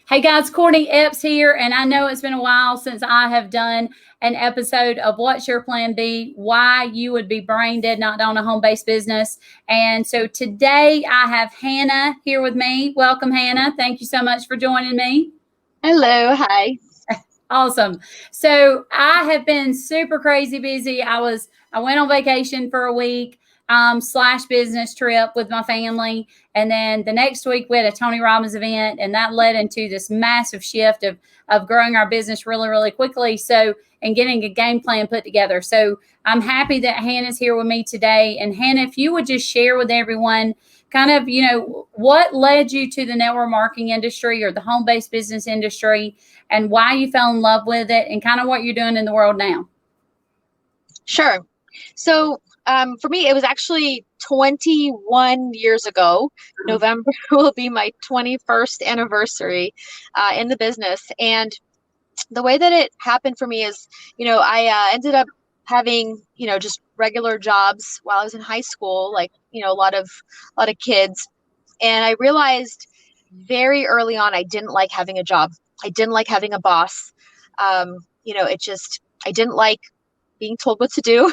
Hey guys, Courtney Epps here, and I know it's been a while since I have done an episode of What's Your Plan B? Why you would be brain dead not own a home based business. And so today I have Hanna here with me. Welcome, Hanna. Thank you so much for joining me. Hello, hi. Awesome. So I have been super crazy busy. I went on vacation for a week, slash business trip with my family. And then the next week we had a Tony Robbins event, and that led into this massive shift of growing our business really, really quickly. So, and getting a game plan put together. So I'm happy that Hanna's here with me today. And Hanna, if you would just share with everyone kind of, what led you to the network marketing industry or the home-based business industry, and why you fell in love with it, and kind of what you're doing in the world now. Sure. So for me, it was actually 21 years ago. November will be my 21st anniversary in the business. And the way that it happened for me is, I ended up having, just regular jobs while I was in high school, like, a lot of kids. And I realized very early on, I didn't like having a job. I didn't like having a boss. I didn't like being told what to do.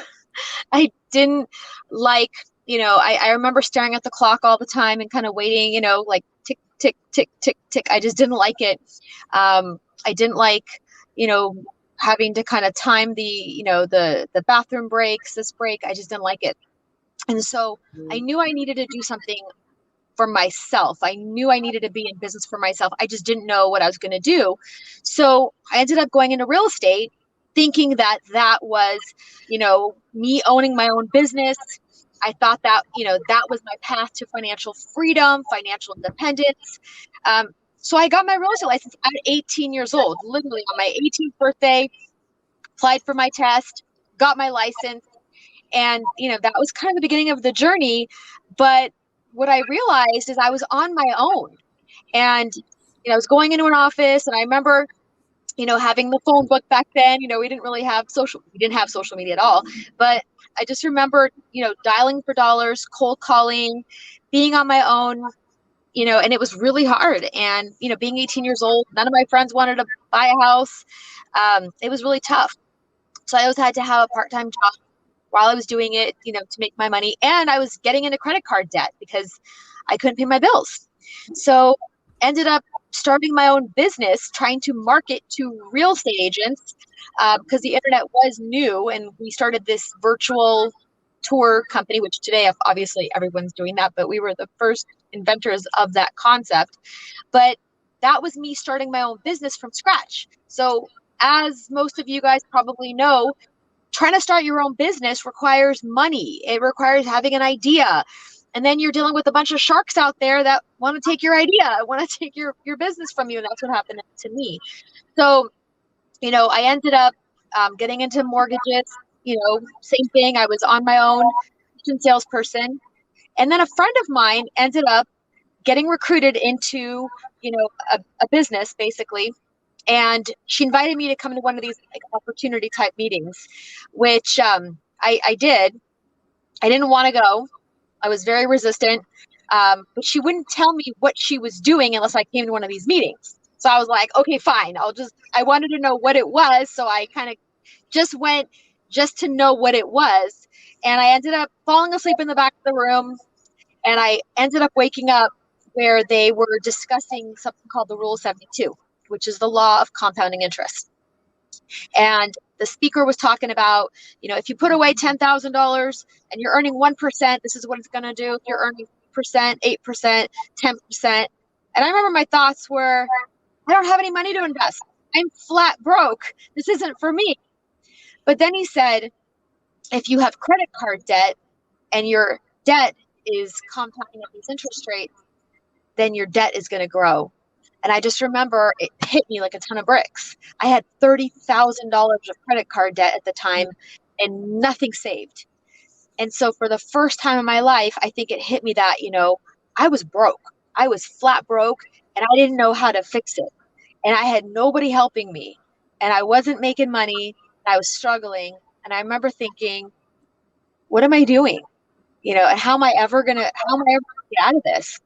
I didn't like, I remember staring at the clock all the time and kind of waiting, like tick, tick, tick, tick, tick. I just didn't like it. I didn't like, having to kind of time the bathroom breaks, this break. I just didn't like it. And so I knew I needed to do something for myself. I knew I needed to be in business for myself. I just didn't know what I was going to do. So I ended up going into real estate thinking that was, me owning my own business. I thought that, that was my path to financial freedom, financial independence. So I got my real estate license at 18 years old, literally on my 18th birthday, applied for my test, got my license. And, that was kind of the beginning of the journey. But what I realized is I was on my own, and, I was going into an office, and I remember, having the phone book back then. We didn't have social media at all, but I just remember, dialing for dollars, cold calling, being on my own, and it was really hard. And, being 18 years old, none of my friends wanted to buy a house. It was really tough. So I always had to have a part-time job while I was doing it, to make my money. And I was getting into credit card debt because I couldn't pay my bills. So ended up starting my own business, trying to market to real estate agents because the internet was new. And we started this virtual tour company, which today obviously everyone's doing that, but we were the first inventors of that concept. But that was me starting my own business from scratch. So as most of you guys probably know, trying to start your own business requires money. It requires having an idea. And then you're dealing with a bunch of sharks out there that want to take your idea, want to take your business from you. And that's what happened to me. So, I ended up getting into mortgages, same thing. I was on my own, salesperson. And then a friend of mine ended up getting recruited into, a business basically. And she invited me to come to one of these opportunity type meetings, which I did. I didn't want to go. I was very resistant, but she wouldn't tell me what she was doing unless I came to one of these meetings. So I was like, okay, fine. I wanted to know what it was. So I kind of just went just to know what it was. And I ended up falling asleep in the back of the room. And I ended up waking up where they were discussing something called the Rule 72, which is the law of compounding interest. And the speaker was talking about, if you put away $10,000 and you're earning 1%, this is what it's going to do. If you're earning 8%, 10%. And I remember my thoughts were, I don't have any money to invest. I'm flat broke. This isn't for me. But then he said, if you have credit card debt and your debt is compounding at these interest rates, then your debt is going to grow. And I just remember it hit me like a ton of bricks. I had $30,000 of credit card debt at the time and nothing saved. And so for the first time in my life, I think it hit me that, I was broke. I was flat broke and I didn't know how to fix it. And I had nobody helping me and I wasn't making money. I was struggling. And I remember thinking, what am I doing? And how am I ever going to get out of this?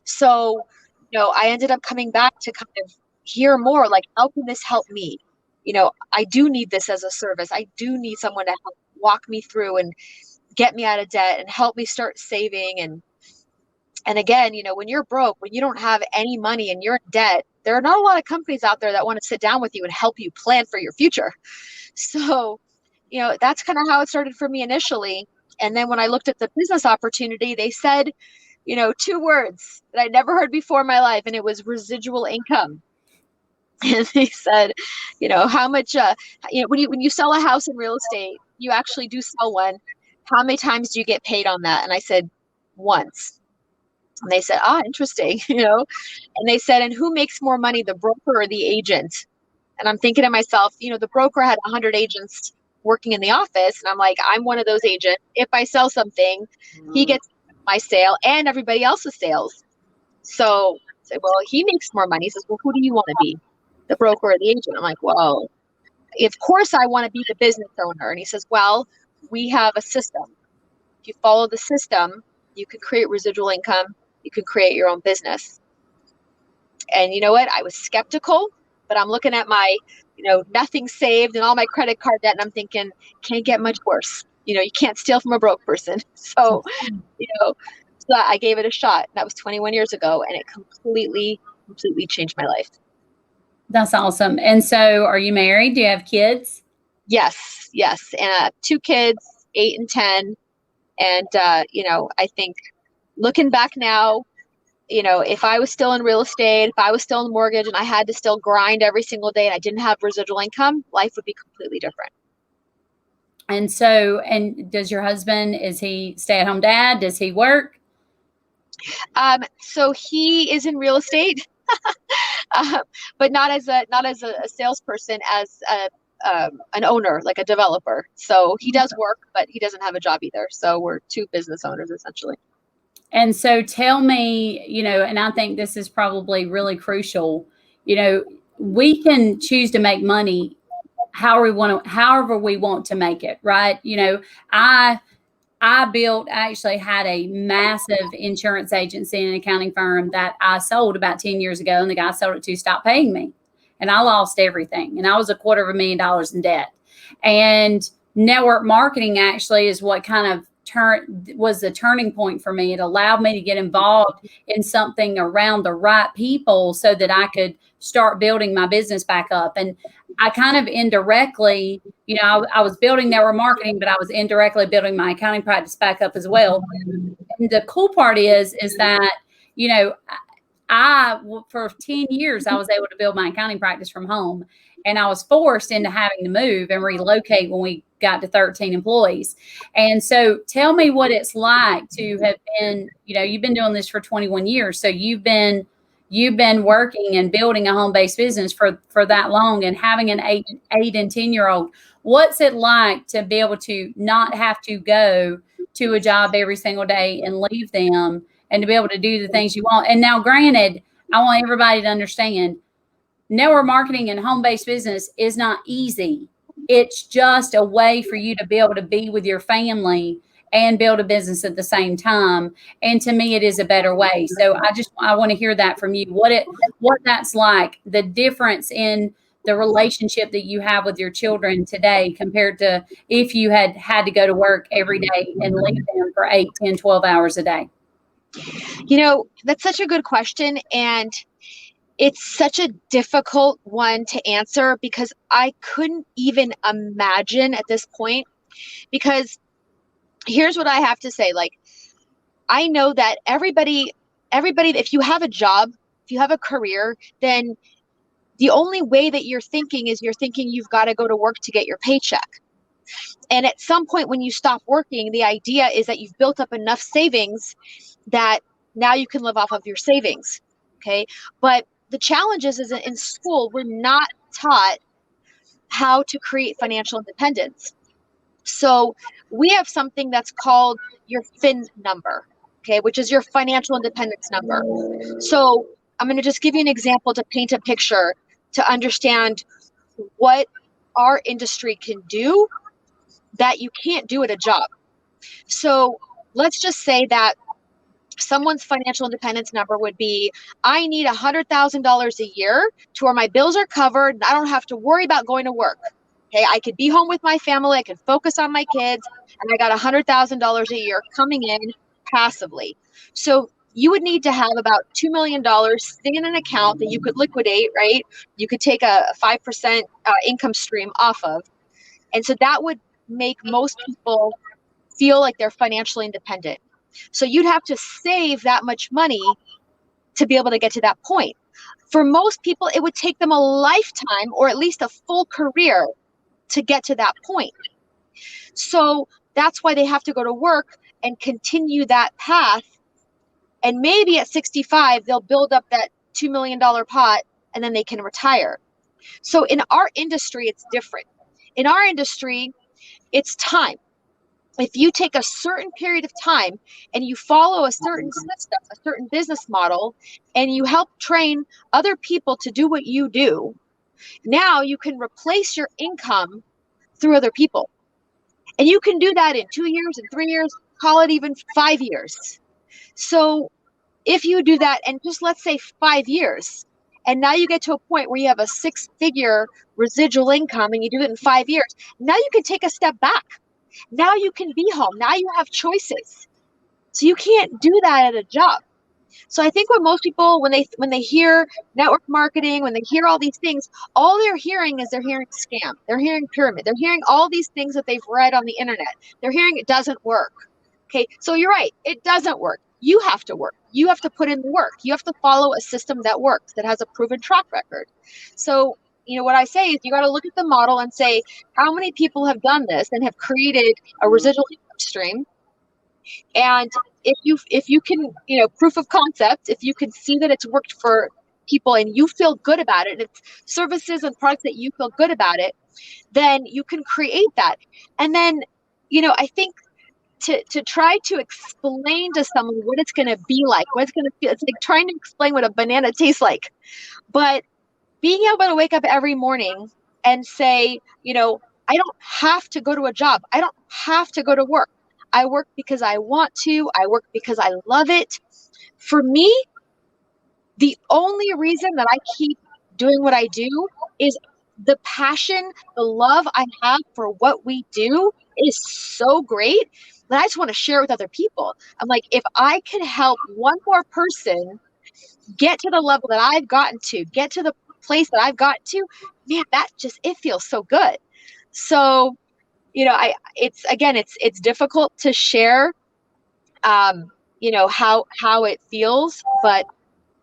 So, I ended up coming back to kind of hear more, like, how can this help me? I do need this as a service. I do need someone to help walk me through and get me out of debt and help me start saving. And again, when you're broke, when you don't have any money and you're in debt, there are not a lot of companies out there that want to sit down with you and help you plan for your future. So, that's kind of how it started for me initially. And then when I looked at the business opportunity, they said, two words that I never heard before in my life, and it was residual income. And they said, how much, when you sell a house in real estate, you actually do sell one. How many times do you get paid on that? And I said, once. And they said, interesting, and they said, and who makes more money, the broker or the agent? And I'm thinking to myself, the broker had 100 agents working in the office. And I'm like, I'm one of those agents. If I sell something, he gets my sale and everybody else's sales. So I said, well, he makes more money. He says, well, who do you want to be, the broker or the agent? I'm like, well, of course I want to be the business owner. And he says, well, we have a system. If you follow the system, you can create residual income. You can create your own business. And you know what? I was skeptical, but I'm looking at my, nothing saved and all my credit card debt. And I'm thinking, can't get much worse. You can't steal from a broke person. So, so I gave it a shot. That was 21 years ago. And it completely changed my life. That's awesome. And so are you married? Do you have kids? Yes. And 2 kids, 8 and 10. And, I think looking back now, if I was still in real estate, if I was still in mortgage and I had to still grind every single day and I didn't have residual income, life would be completely different. And so, and does your husband, is he stay-at-home dad? Does he work? So he is in real estate, but not as a salesperson, as an owner, like a developer. So he does work, but he doesn't have a job either. So we're 2 business owners essentially. And so tell me, and I think this is probably really crucial, we can choose to make money however we want to make it, right? I actually had a massive insurance agency and accounting firm that I sold about 10 years ago, and the guy I sold it to stopped paying me, and I lost everything. And I was $250,000 in debt. And network marketing actually is what kind of was the turning point for me. It allowed me to get involved in something around the right people so that I could start building my business back up. And I kind of indirectly, I was building network marketing, but I was indirectly building my accounting practice back up as well. And the cool part is that, for 10 years, I was able to build my accounting practice from home, and I was forced into having to move and relocate when we got to 13 employees. And so tell me what it's like to have been, you've been doing this for 21 years. So you've been working and building a home-based business for that long, and having an 8 and 10-year-old. What's it like to be able to not have to go to a job every single day and leave them, and to be able to do the things you want? And now, granted, I want everybody to understand, network marketing and home-based business is not easy. It's just a way for you to be able to be with your family and build a business at the same time. And to me, it is a better way. So I want to hear that from you, what that's like, the difference in the relationship that you have with your children today compared to if you had to go to work every day and leave them for 8, 10, 12 hours a day. That's such a good question. And it's such a difficult one to answer, because I couldn't even imagine at this point, because here's what I have to say. Like, I know that everybody, if you have a job, if you have a career, then the only way that you're thinking is you've got to go to work to get your paycheck. And at some point when you stop working, the idea is that you've built up enough savings that now you can live off of your savings. Okay. But the challenge is in school, we're not taught how to create financial independence. So we have something that's called your FIN number, okay, which is your financial independence number. So I'm going to just give you an example to paint a picture to understand what our industry can do that you can't do at a job. So let's just say that someone's financial independence number would be, I need $100,000 a year to where my bills are covered. I don't have to worry about going to work. Okay, I could be home with my family. I could focus on my kids, and I got $100,000 a year coming in passively. So you would need to have about $2 million sitting in an account that you could liquidate, right? You could take a 5% income stream off of. And so that would make most people feel like they're financially independent. So you'd have to save that much money to be able to get to that point. For most people, it would take them a lifetime or at least a full career to get to that point. So that's why they have to go to work and continue that path. And maybe at 65, they'll build up that $2 million pot and then they can retire. So in our industry, it's different. In our industry, it's time. If you take a certain period of time and you follow a certain system, a certain business model, and you help train other people to do what you do, now you can replace your income through other people. And you can do that in 2 years, in 3 years, call it even 5 years. So if you do that, and just let's say 5 years, and now you get to a point where you have a 6-figure residual income and you do it in 5 years, now you can take a step back. Now you can be home. Now you have choices. So you can't do that at a job. So I think when most people, when they hear network marketing, when they hear all these things, all they're hearing is they're hearing scam. They're hearing pyramid. They're hearing all these things that they've read on the internet. They're hearing it doesn't work. Okay, so you're right. It doesn't work. You have to work. You have to put in the work. You have to follow a system that works, that has a proven track record. So what I say is you got to look at the model and say, how many people have done this and have created a residual income stream? And if you can, proof of concept, if you can see that it's worked for people and you feel good about it, and it's services and products that you feel good about it, then you can create that. And then, I think to try to explain to someone what it's going to be like, what it's going to feel, it's like trying to explain what a banana tastes like. But being able to wake up every morning and say, I don't have to go to a job. I don't have to go to work. I work because I want to. I work because I love it. For me, the only reason that I keep doing what I do is the passion, the love I have for what we do is so great that I just want to share it with other people. I'm like, if I can help one more person get to the level that I've gotten to, get to the place that I've got to, man, it feels so good. So, it's difficult to share, how it feels, but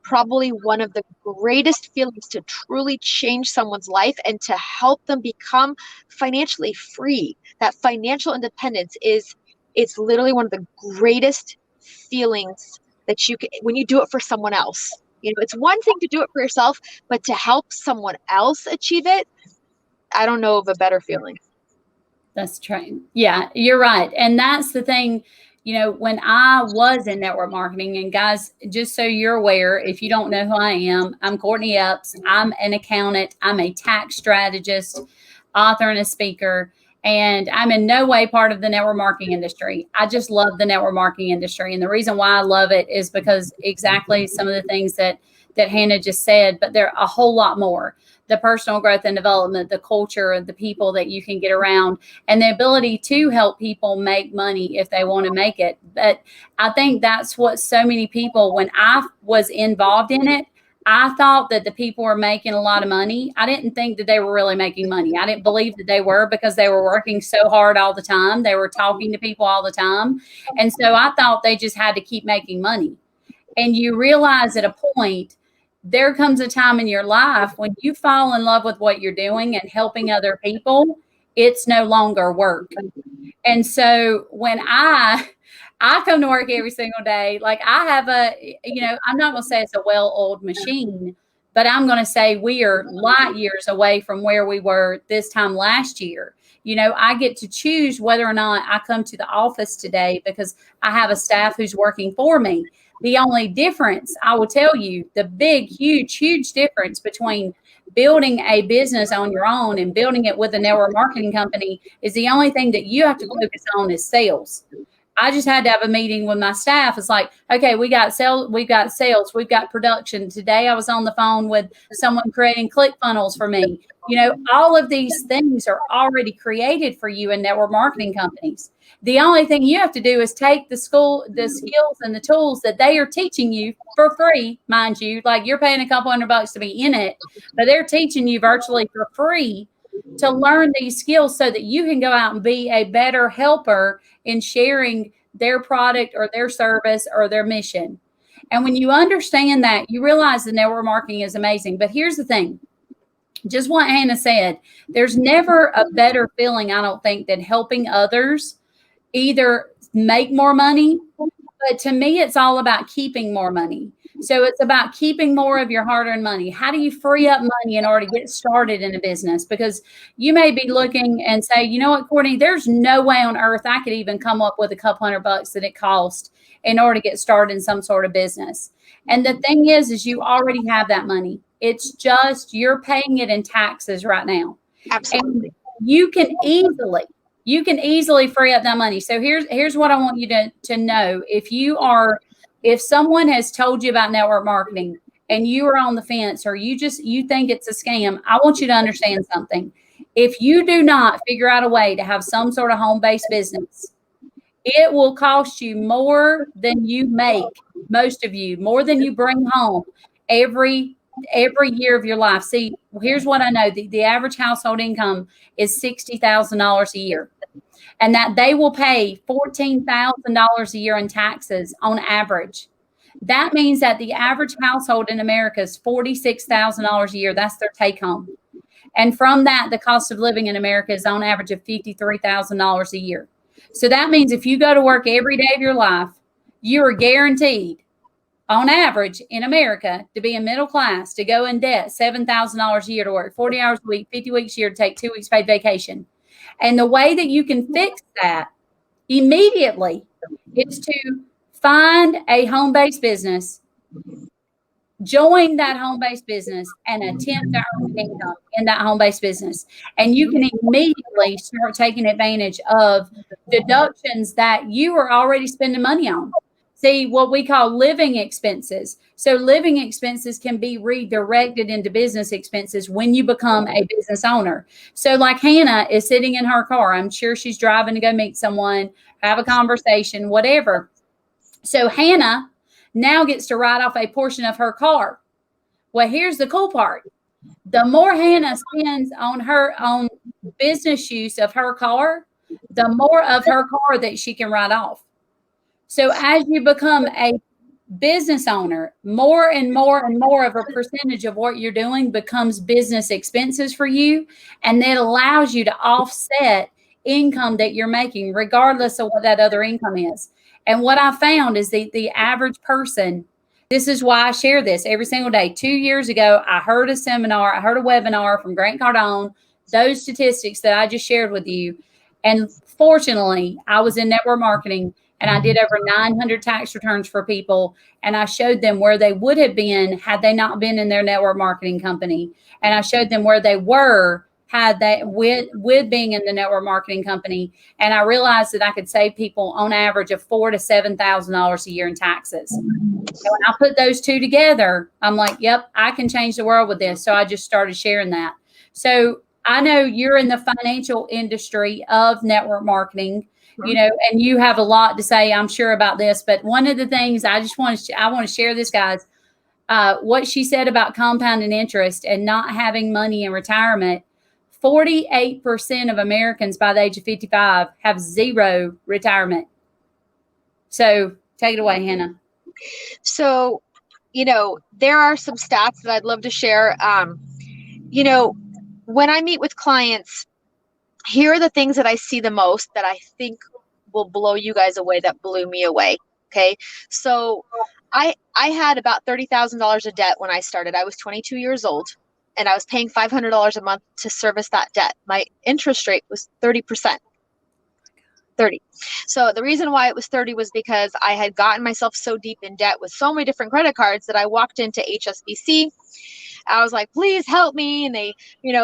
probably one of the greatest feelings to truly change someone's life and to help them become financially free. That financial independence it's literally one of the greatest feelings that you can, when you do it for someone else. It's one thing to do it for yourself, but to help someone else achieve it, I don't know of a better feeling. That's true. Yeah, you're right. And that's the thing, when I was in network marketing, and guys, just so you're aware, if you don't know who I am, I'm Courtney Epps. I'm an accountant. I'm a tax strategist, author, and a speaker. And I'm in no way part of the network marketing industry. I just love the network marketing industry. And the reason why I love it is because exactly some of the things that Hanna just said, but there are a whole lot more. The personal growth and development, the culture, the people that you can get around, and the ability to help people make money if they want to make it. But I think that's what so many people, when I was involved in it, I thought that the people were making a lot of money. I didn't think that they were really making money. I didn't believe that they were, because they were working so hard all the time. They were talking to people all the time. And so I thought they just had to keep making money. And you realize at a point, there comes a time in your life when you fall in love with what you're doing and helping other people, it's no longer work. And so when I come to work every single day, like I have I'm not going to say it's a well-oiled machine, but I'm going to say we are light years away from where we were this time last year. I get to choose whether or not I come to the office today because I have a staff who's working for me. The only difference, I will tell you, the big, huge, huge difference between building a business on your own and building it with a network marketing company is the only thing that you have to focus on is sales. I just had to have a meeting with my staff. It's like, okay, we've got sales, we've got production. Today I was on the phone with someone creating click funnels for me. All of these things are already created for you in network marketing companies. The only thing you have to do is take the skills and the tools that they are teaching you for free, mind you, like you're paying a couple $100 to be in it, but they're teaching you virtually for free to learn these skills so that you can go out and be a better helper in sharing their product or their service or their mission. And when you understand that, you realize the network marketing is amazing. But here's the thing, just what Hanna said, there's never a better feeling, I don't think, than helping others either make more money, but to me, it's all about keeping more money. So it's about keeping more of your hard-earned money. How do you free up money in order to get started in a business? Because you may be looking and say, you know what, Courtney, there's no way on earth I could even come up with a couple $100 that it cost in order to get started in some sort of business. And the thing is you already have that money. It's just you're paying it in taxes right now. Absolutely. And you can easily free up that money. So here's what I want you to know. If someone has told you about network marketing and you are on the fence or you think it's a scam, I want you to understand something. If you do not figure out a way to have some sort of home-based business, it will cost you more than you make, most of you, more than you bring home every year of your life. See, here's what I know. The average household income is $60,000 a year. And that they will pay $14,000 a year in taxes on average. That means that the average household in America is $46,000 a year. That's their take home. And from that, the cost of living in America is on average of $53,000 a year. So that means if you go to work every day of your life, you are guaranteed, on average in America, to be in middle class, to go in debt $7,000 a year to work 40 hours a week, 50 weeks a year, to take 2 weeks paid vacation. And the way that you can fix that immediately is to find a home-based business, join that home-based business, and attempt to earn income in that home-based business. And you can immediately start taking advantage of deductions that you are already spending money on. See, what we call living expenses. So living expenses can be redirected into business expenses when you become a business owner. So like Hanna is sitting in her car. I'm sure she's driving to go meet someone, have a conversation, whatever. So Hanna now gets to write off a portion of her car. Well, here's the cool part. The more Hanna spends on her own business use of her car, the more of her car that she can write off. So as you become a business owner, more and more and more of a percentage of what you're doing becomes business expenses for you. And that allows you to offset income that you're making, regardless of what that other income is. And what I found is the average person, this is why I share this every single day. 2 years ago, I heard a webinar from Grant Cardone, those statistics that I just shared with you. And fortunately, I was in network marketing. And I did over 900 tax returns for people. And I showed them where they would have been had they not been in their network marketing company. And I showed them where they were had they with being in the network marketing company. And I realized that I could save people on average of $4,000 to $7,000 a year in taxes. So when I put those two together, I'm like, yep, I can change the world with this. So I just started sharing that. So I know you're in the financial industry of network marketing. And you have a lot to say, I'm sure, about this. But one of the things I want to share this, guys, what she said about compounding interest and not having money in retirement. 48% of Americans by the age of 55 have zero retirement. So take it away, Hanna. So, there are some stats that I'd love to share. When I meet with clients, here are the things that I see the most that I think will blow you guys away, that blew me away. Okay. So I had about $30,000 of debt when I started. I was 22 years old and I was paying $500 a month to service that debt. My interest rate was 30%. 30. So the reason why it was 30 was because I had gotten myself so deep in debt with so many different credit cards that I walked into HSBC. I was like, please help me. And they,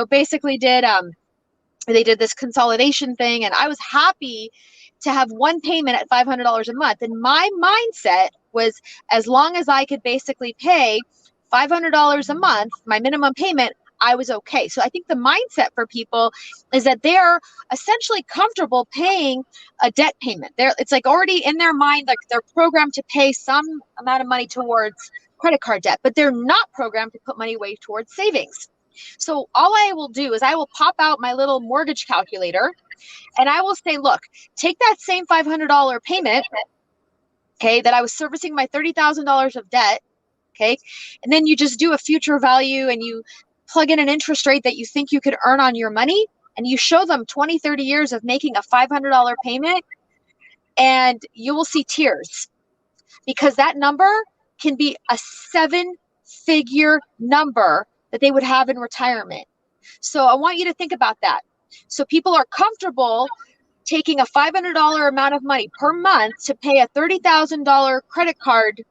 basically did, they did this consolidation thing, and I was happy to have one payment at $500 a month. And my mindset was, as long as I could basically pay $500 a month, my minimum payment, I was okay. So I think the mindset for people is that they're essentially comfortable paying a debt payment. It's like already in their mind, like they're programmed to pay some amount of money towards credit card debt, but they're not programmed to put money away towards savings. So all I will do is I will pop out my little mortgage calculator and I will say, look, take that same $500 payment, okay, that I was servicing my $30,000 of debt, okay, and then you just do a future value and you plug in an interest rate that you think you could earn on your money, and you show them 20, 30 years of making a $500 payment, and you will see tears, because that number can be a 7-figure number that they would have in retirement. So I want you to think about that. So people are comfortable taking a $500 amount of money per month to pay a $30,000 credit card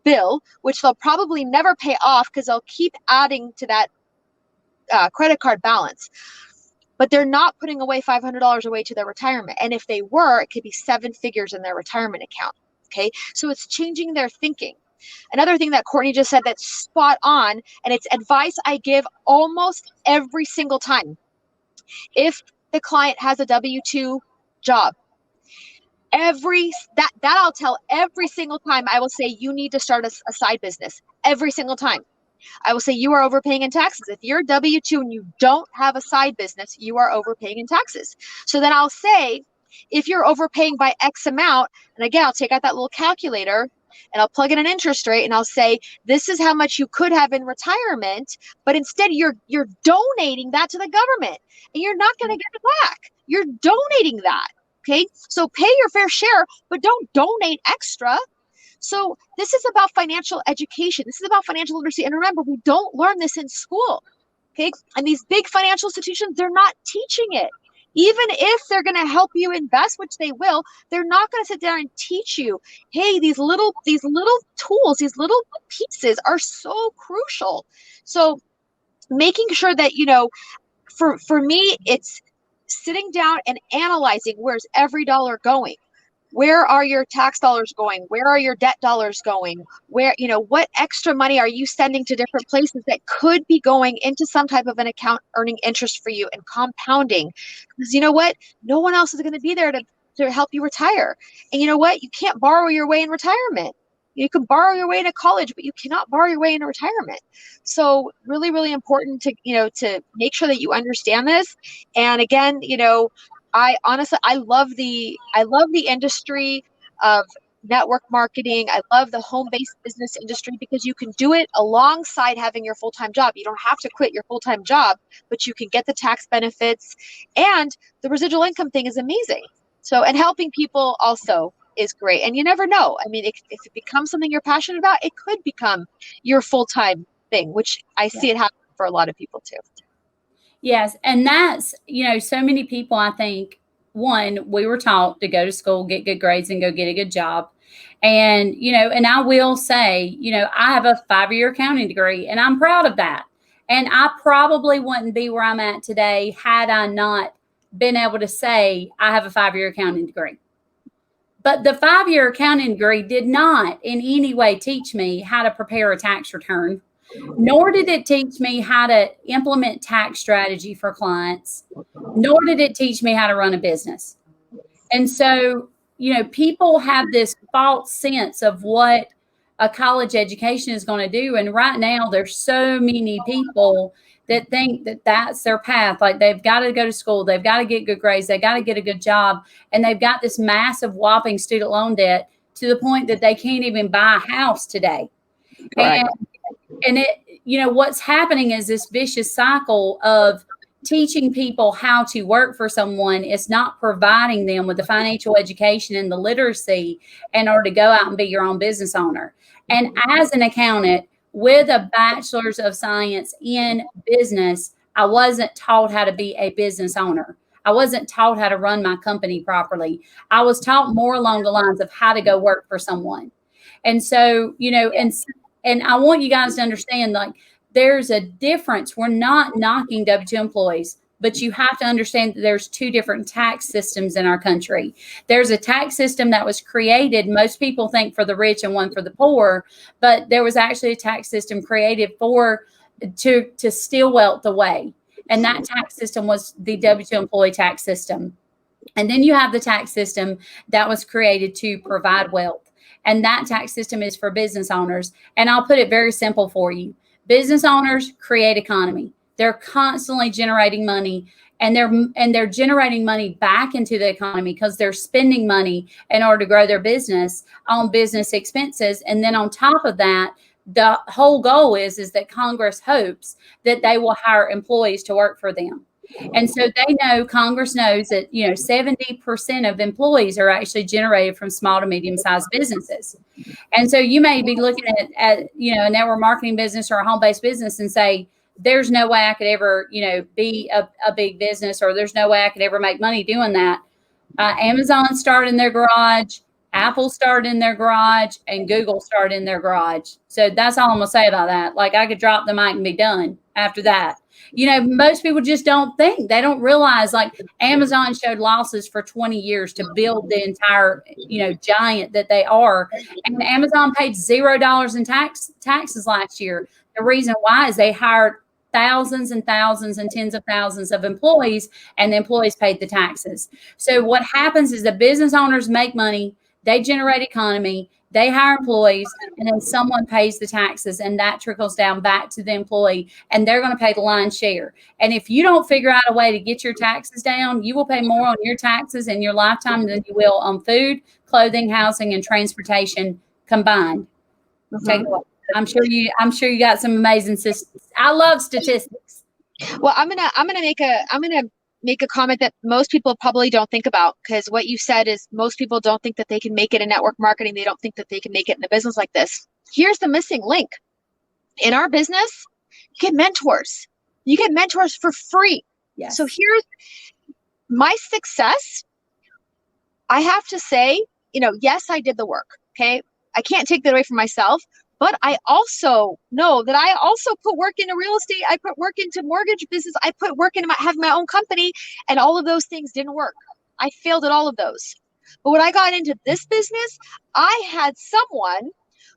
bill, which they'll probably never pay off because they'll keep adding to that credit card balance. But they're not putting away $500 away to their retirement. And if they were, it could be 7 figures in their retirement account. Okay, so it's changing their thinking. Another thing that Courtney just said that's spot on, and it's advice I give almost every single time. If the client has a W-2 job, that I'll tell every single time. I will say, you need to start a side business every single time. I will say, you are overpaying in taxes. If you're W-2 and you don't have a side business, you are overpaying in taxes. So then I'll say, if you're overpaying by X amount, and again, I'll take out that little calculator and I'll plug in an interest rate and I'll say, this is how much you could have in retirement, but instead you're donating that to the government and you're not going to get it back. You're donating that. Okay, so pay your fair share, but don't donate extra. So this is about financial education. This is about financial literacy. And remember, we don't learn this in school. Okay, and these big financial institutions, they're not teaching it. Even if they're going to help you invest, which they will, they're not going to sit down and teach you, hey, these little tools, these little pieces are so crucial. So making sure that, for me, it's sitting down and analyzing, where's every dollar going? Where are your tax dollars going? Where are your debt dollars going? Where, what extra money are you sending to different places that could be going into some type of an account earning interest for you and compounding? Because you know what? No one else is going to be there to help you retire. And you know what? You can't borrow your way in retirement. You can borrow your way into college, but you cannot borrow your way into retirement. So really, really important to, to make sure that you understand this. And again, I honestly, I love the industry of network marketing. I love the home-based business industry because you can do it alongside having your full-time job. You don't have to quit your full-time job, but you can get the tax benefits, and the residual income thing is amazing. So, and helping people also is great. And you never know. I mean, if it becomes something you're passionate about, it could become your full-time thing, which I see it happen for a lot of people too. Yes. And that's, so many people, I think, one, we were taught to go to school, get good grades, and go get a good job. And, and I will say, I have a 5-year accounting degree, and I'm proud of that. And I probably wouldn't be where I'm at today had I not been able to say I have a 5-year accounting degree. But the 5-year accounting degree did not in any way teach me how to prepare a tax return, nor did it teach me how to implement tax strategy for clients, nor did it teach me how to run a business. And so, people have this false sense of what a college education is going to do. And right now, there's so many people that think that that's their path. Like they've got to go to school, they've got to get good grades, they've got to get a good job, and they've got this massive whopping student loan debt to the point that they can't even buy a house today. Right. And it, what's happening is this vicious cycle of teaching people how to work for someone. It's not providing them with the financial education and the literacy in order to go out and be your own business owner. And as an accountant with a bachelor's of science in business, I wasn't taught how to be a business owner. I wasn't taught how to run my company properly. I was taught more along the lines of how to go work for someone. And so, and I want you guys to understand, like, there's a difference. We're not knocking W-2 employees. but you have to understand that there's two different tax systems in our country. There's a tax system that was created, most people think, for the rich and one for the poor, but there was actually a tax system created to steal wealth away. And that tax system was the W-2 employee tax system. And then you have the tax system that was created to provide wealth. And that tax system is for business owners. And I'll put it very simple for you. Business owners create economy. They're constantly generating money, and they're generating money back into the economy because they're spending money in order to grow their business on business expenses. And then on top of that, the whole goal is that Congress hopes that they will hire employees to work for them. And so Congress knows that, 70% of employees are actually generated from small to medium-sized businesses. And so you may be looking at a network marketing business or a home-based business and say, there's no way I could ever, be a big business, or there's no way I could ever make money doing that. Amazon started in their garage, Apple started in their garage, and Google started in their garage. So that's all I'm going to say about that. Like, I could drop the mic and be done after that. Most people just don't think. They don't realize, like, Amazon showed losses for 20 years to build the entire, giant that they are. And Amazon paid $0 in taxes last year. The reason why is they hired thousands and thousands and tens of thousands of employees, and the employees paid the taxes. So what happens is the business owners make money, they generate economy, they hire employees, and then someone pays the taxes, and that trickles down back to the employee, and they're going to pay the lion's share. And if you don't figure out a way to get your taxes down, you will pay more on your taxes in your lifetime than you will on food, clothing, housing, and transportation combined. Mm-hmm. Take it away. I'm sure you got some amazing statistics. I love statistics. Well, I'm gonna make a comment that most people probably don't think about, because what you said is most people don't think that they can make it in network marketing. They don't think that they can make it in a business like this. Here's the missing link. In our business, you get mentors. You get mentors for free. Yes. So here's my success. I have to say, yes, I did the work. Okay. I can't take that away from myself. But I also know that I also put work into real estate. I put work into mortgage business. I put work into having my own company, and all of those things didn't work. I failed at all of those. But when I got into this business, I had someone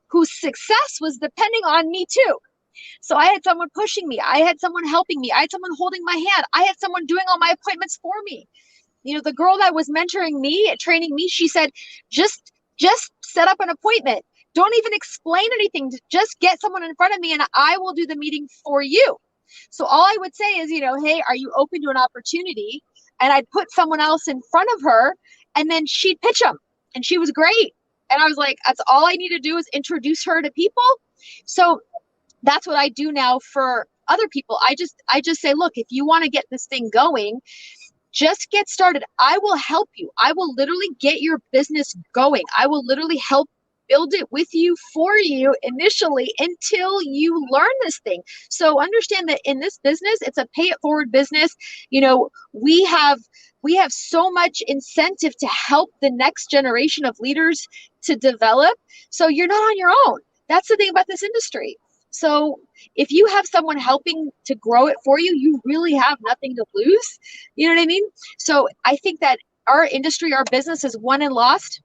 whose success was depending on me too. So I had someone pushing me. I had someone helping me. I had someone holding my hand. I had someone doing all my appointments for me. The girl that was mentoring me, training me, she said, just set up an appointment. Don't even explain anything. Just get someone in front of me and I will do the meeting for you. So all I would say is, hey, are you open to an opportunity? And I'd put someone else in front of her, and then she'd pitch them. And she was great. And I was like, that's all I need to do is introduce her to people. So that's what I do now for other people. I just say, look, if you want to get this thing going, just get started. I will help you. I will literally get your business going. I will literally help build it with you, for you initially, until you learn this thing. So understand that in this business, it's a pay it forward business. We have so much incentive to help the next generation of leaders to develop. So you're not on your own. That's the thing about this industry. So if you have someone helping to grow it for you, you really have nothing to lose. You know what I mean? So I think that our industry, our business is won and lost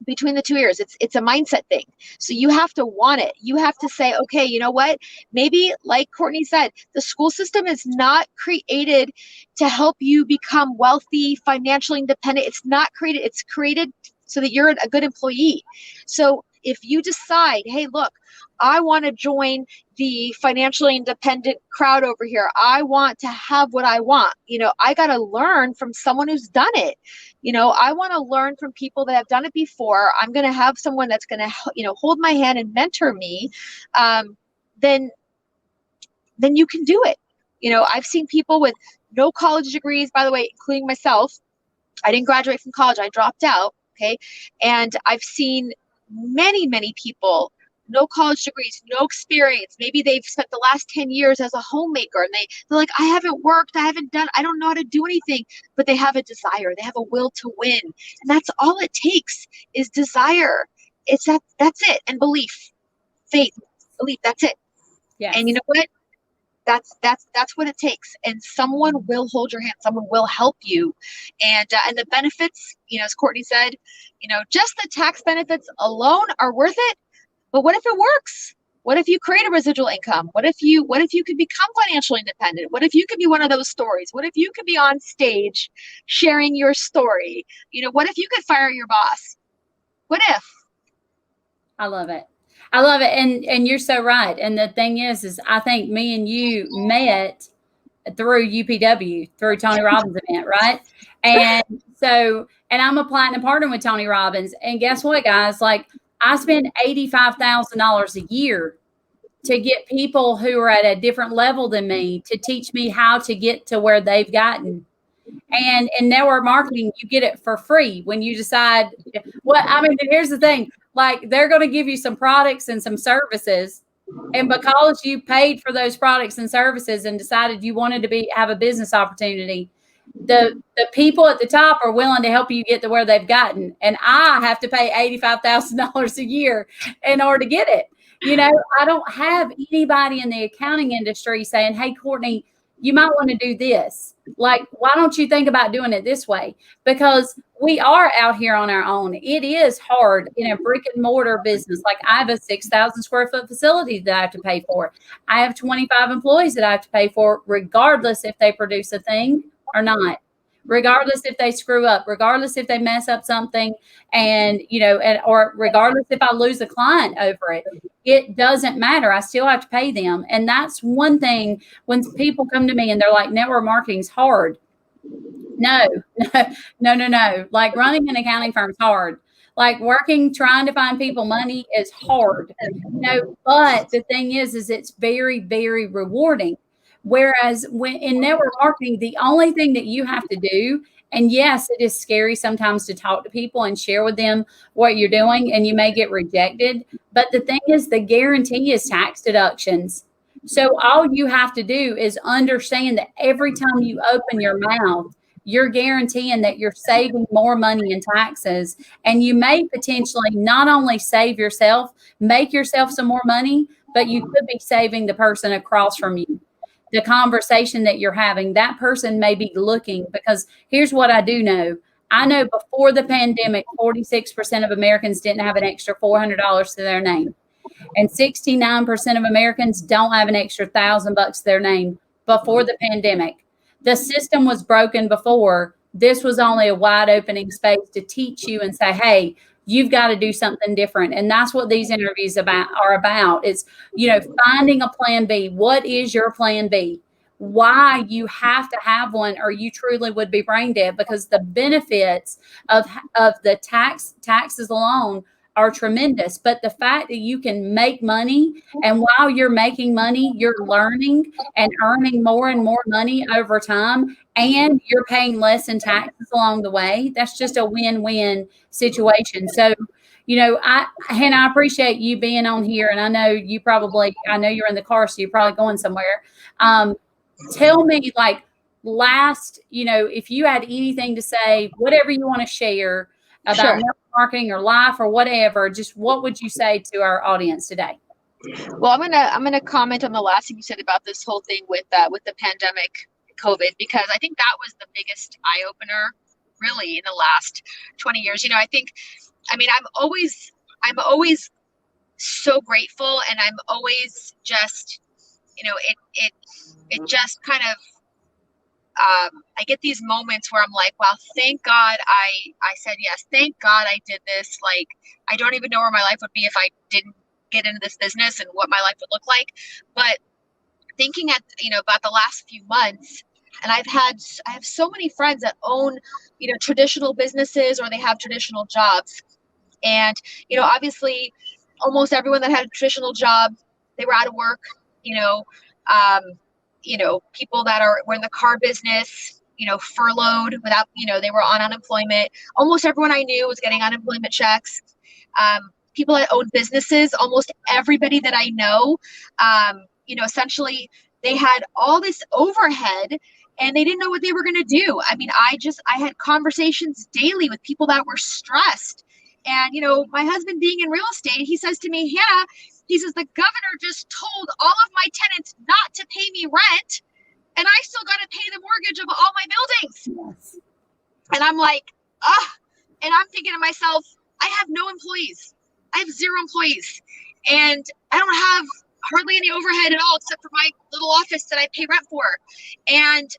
between the 2 ears. It's a mindset thing. So you have to want it. You have to say, okay, you know what? Maybe, like Courtney said, the school system is not created to help you become wealthy, financially independent. It's not created. It's created so that you're a good employee. So if you decide, hey, look, I want to join the financially independent crowd over here. I want to have what I want. I got to learn from someone who's done it. I want to learn from people that have done it before. I'm going to have someone that's going to, hold my hand and mentor me. Then you can do it. I've seen people with no college degrees, by the way, including myself. I didn't graduate from college. I dropped out. Okay. And I've seen many, many people, no college degrees, no experience. Maybe they've spent the last 10 years as a homemaker, and they're like, I haven't worked. I don't know how to do anything, but they have a desire. They have a will to win. And that's all it takes is desire. That's it. And belief, faith, belief. That's it. Yeah. And you know what? That's what it takes. And someone will hold your hand. Someone will help you. And the benefits, as Courtney said, just the tax benefits alone are worth it. But what if it works? What if you create a residual income? What if you could become financially independent? What if you could be one of those stories? What if you could be on stage sharing your story? What if you could fire your boss? What if? I love it. I love it. And you're so right. And the thing is I think me and you met through UPW, through Tony Robbins event, right? And so, and I'm a platinum partner with Tony Robbins. And guess what, guys? Like, I spend $85,000 a year to get people who are at a different level than me to teach me how to get to where they've gotten. And in network marketing, you get it for free when you decide. Here's the thing. Like, they're going to give you some products and some services. And because you paid for those products and services and decided you wanted to have a business opportunity, the people at the top are willing to help you get to where they've gotten. And I have to pay $85,000 a year in order to get it. I don't have anybody in the accounting industry saying, hey, Courtney, you might want to do this. Like, why don't you think about doing it this way? Because we are out here on our own. It is hard in a brick and mortar business. Like, I have a 6,000 square foot facility that I have to pay for. I have 25 employees that I have to pay for, regardless if they produce a thing or not, regardless if they screw up, regardless if they mess up something, or regardless if I lose a client over it. It doesn't matter. I still have to pay them. And that's one thing when people come to me and they're like, network marketing is hard. No. Like, running an accounting firm is hard. Like, trying to find people money is hard. But the thing is it's very, very rewarding. Whereas when in network marketing, the only thing that you have to do, and yes, it is scary sometimes to talk to people and share with them what you're doing, and you may get rejected. But the thing is, the guarantee is tax deductions. So all you have to do is understand that every time you open your mouth, you're guaranteeing that you're saving more money in taxes. And you may potentially not only save yourself, make yourself some more money, but you could be saving the person across from you. The conversation that you're having, that person may be looking, because here's what I do know. I know before the pandemic, 46% of Americans didn't have an extra $400 to their name. And 69% of Americans don't have an extra $1,000 to their name before the pandemic. The system was broken before. This was only a wide opening space to teach you and say, hey, you've got to do something different. And that's what these interviews are about. It's, finding a plan B. What is your plan B? Why you have to have one, or you truly would be brain dead, because the benefits of the taxes alone are tremendous. But the fact that you can make money, and while you're making money, you're learning and earning more and more money over time, and you're paying less in taxes along the way, that's just a win-win situation. So, Hannah, I appreciate you being on here. And I know you're in the car, so you're probably going somewhere. Tell me, like, if you had anything to say, whatever you want to share about marketing or life or whatever, just what would you say to our audience today? Well, I'm gonna comment on the last thing you said about this whole thing with the pandemic, COVID, because I think that was the biggest eye opener, really, in the last 20 years. I'm always so grateful, and I'm always just, it just kind of, I get these moments where I'm like, wow, thank God I said yes. Thank God I did this. Like, I don't even know where my life would be if I didn't get into this business and what my life would look like. But thinking about the last few months, and I have so many friends that own, traditional businesses, or they have traditional jobs. And, obviously almost everyone that had a traditional job, they were out of work, people that were in the car business, furloughed without, they were on unemployment. Almost everyone I knew was getting unemployment checks. People that owned businesses, almost everybody that I know, essentially they had all this overhead and they didn't know what they were going to do. I mean, I had conversations daily with people that were stressed. And, my husband being in real estate, he says to me, Hannah, He says, the governor just told all of my tenants not to pay me rent, and I still got to pay the mortgage of all my buildings. Yes. And I'm like, and I'm thinking to myself, I have no employees. I have 0 employees, and I don't have hardly any overhead at all except for my little office that I pay rent for. And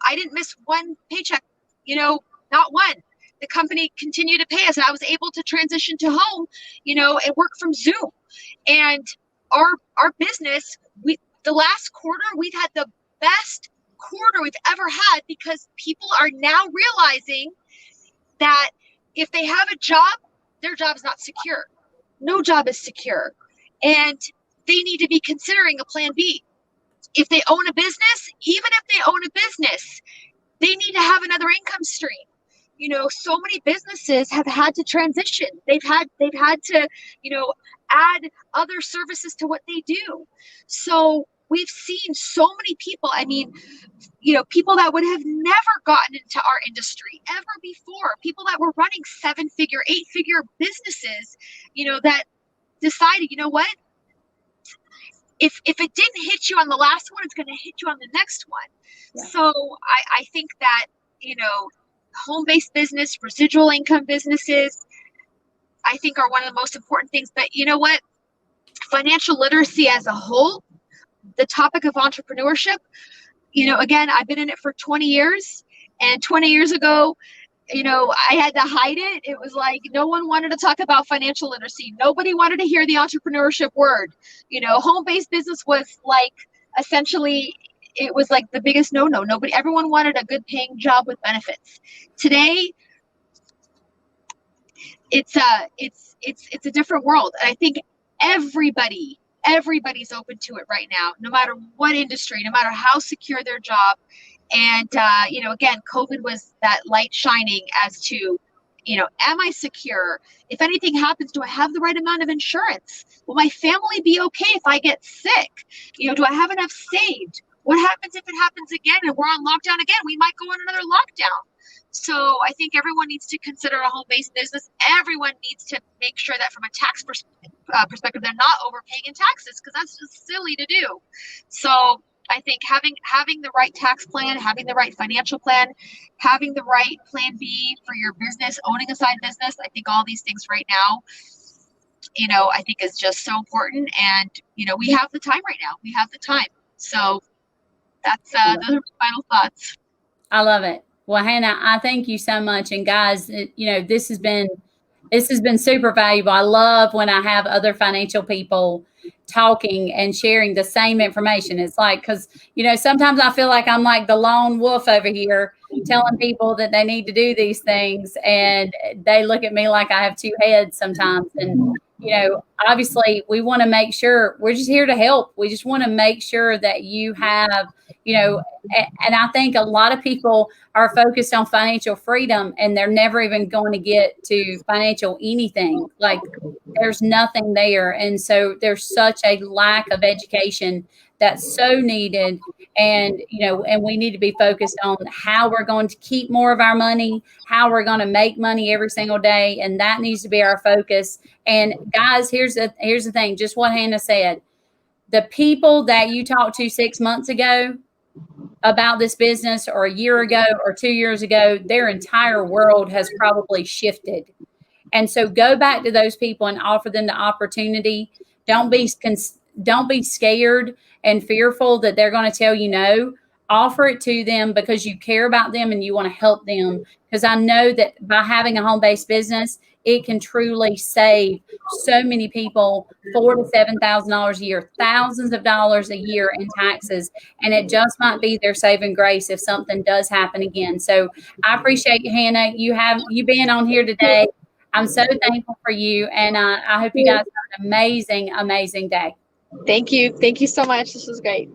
I didn't miss one paycheck, not one. The company continued to pay us, and I was able to transition to home, and work from Zoom. And our business, the last quarter, we've had the best quarter we've ever had, because people are now realizing that if they have a job, their job is not secure. No job is secure. And they need to be considering a plan B. If they own a business, even if they own a business, they need to have another income stream. So many businesses have had to transition. They've had to, add other services to what they do. So we've seen so many people, people that would have never gotten into our industry ever before, people that were running 7-figure, 8-figure businesses, that decided, what? If it didn't hit you on the last one, it's going to hit you on the next one. Yeah. So I think that, home-based business, residual income businesses, I think are one of the most important things. But you know what? Financial literacy as a whole, the topic of entrepreneurship, again, I've been in it for 20 years. And 20 years ago, I had to hide it. It was like no one wanted to talk about financial literacy. Nobody wanted to hear the entrepreneurship word. Home-based business was like essentially, it was like the biggest no-no. Everyone wanted a good paying job with benefits. Today, it's a different world. And I think everybody's open to it right now, no matter what industry, no matter how secure their job. And, again, COVID was that light shining as to, am I secure? If anything happens, do I have the right amount of insurance? Will my family be okay if I get sick? Do I have enough saved? What happens if it happens again and we're on lockdown again? We might go on another lockdown. So I think everyone needs to consider a home-based business. Everyone needs to make sure that from a tax perspective, they're not overpaying in taxes, because that's just silly to do. So I think having the right tax plan, having the right financial plan, having the right plan B for your business, owning a side business, I think all these things right now, I think is just so important. And, we have the time right now. We have the time. So that's those are my final thoughts. I love it. Well, Hanna, I thank you so much. And guys, this has been super valuable. I love when I have other financial people talking and sharing the same information. It's like, because, sometimes I feel like I'm like the lone wolf over here telling people that they need to do these things. And they look at me like I have 2 heads sometimes. And, obviously we want to make sure we're just here to help. We just want to make sure that you have, and I think a lot of people are focused on financial freedom and they're never even going to get to financial anything. Like there's nothing there. And so there's such a lack of education that's so needed. And, and we need to be focused on how we're going to keep more of our money, how we're going to make money every single day. And that needs to be our focus. And guys, here's the thing, just what Hanna said. The people that you talked to 6 months ago about this business, or a year ago or 2 years ago, their entire world has probably shifted. And so go back to those people and offer them the opportunity. Don't be scared and fearful that they're going to tell you no. Offer it to them because you care about them and you want to help them. Because I know that by having a home-based business, it can truly save so many people $4,000 to $7,000 a year, thousands of dollars a year in taxes. And it just might be their saving grace if something does happen again. So I appreciate you, Hanna. You being on here today. I'm so thankful for you. And I hope you guys have an amazing, amazing day. Thank you. Thank you so much. This was great.